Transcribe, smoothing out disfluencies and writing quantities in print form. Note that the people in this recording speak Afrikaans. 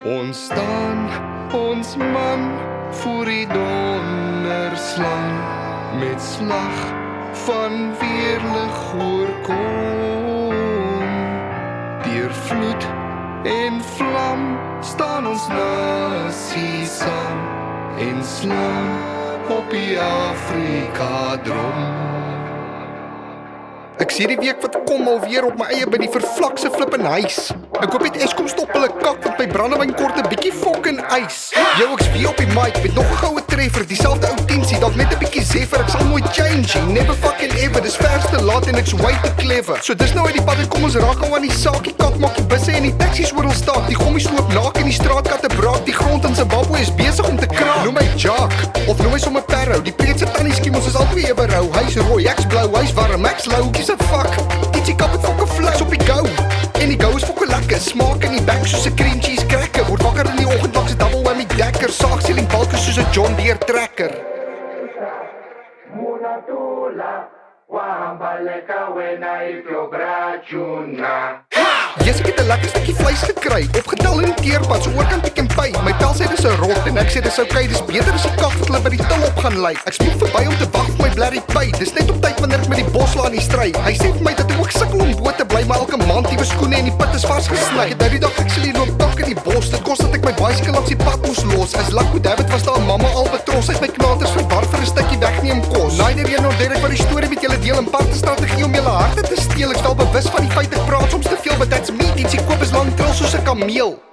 Ons staan, ons man, voor die donder slaan, met slag van weerlig oorkom. Deur vloed en vlam staan ons nasie saam, en slaan op die Afrika drom. Ek sê die week wat kom alweer op my eie by die vervlakse flippen huis. Ek hoop het Eskom stop hulle kak, want by Brandewyn kort 'n bietjie fokken ys. Jou ek's weer op die mic met nog 'n goue treffer, dieselfde ou Thiensie, dalk net 'n bietjie zeffer. Ek sal nooit change, never fucking ever. Dis vers te laat en ek's way te clever. So dis nou uit die pad en kom ons raak al aan die saakie kak, maak die busse en die taksies oral staak. Die gommies loop naak en die straatkatte braak. Die grond in Zimbabwe is besig om te kraak. Noem my Jack, of noem my sommer Perro. Die preetse tannie skiem, ons is albei ewe rou. Hy's rooi, ek's blou, hy's warm, ek's lou. Kies 'n fuck, Thiensiekobus fokke flips op die goue. En die goue is fokke lekker, smaak in die bek soos 'n cream cheese cracker. Word wakker in die oggend langs 'n double whammy dekker. Saagsealing balke soos 'n John Deur trekker. Yes, ek het 'n lekker stukkie vleis gekry, opgetel in die teerpad, so oorkant Pick n Pay. My pel sê dis 'n rot en ek sê dis okay, dis beter as die kak wat hulle by die til op gaan lei. Ek spoeg verby om te wag vir my blerrie pay. Dis net op tyd wanneer ek met die boslaan die stry. Hy sê vir my dat ek ook sukkel om bo te bly, maar elke maand nuwe skoene en die pit is vasgesny. Ek het nou die dag actually loop tak in die bos. Dit kos dat ek my bicycle langs die pad moes los. As Lakko David was daar mamma al betros. Hy het my knaters verwar vir 'n stukkie wegneem kos. Naider jy nou direk wat die storie met julle deel, 'n parte strategie om julle harte te steel. Ek stel bewus van die feit ek praat soms te veel, but that's me. Thiensiekobus lang tril soos 'n kameel.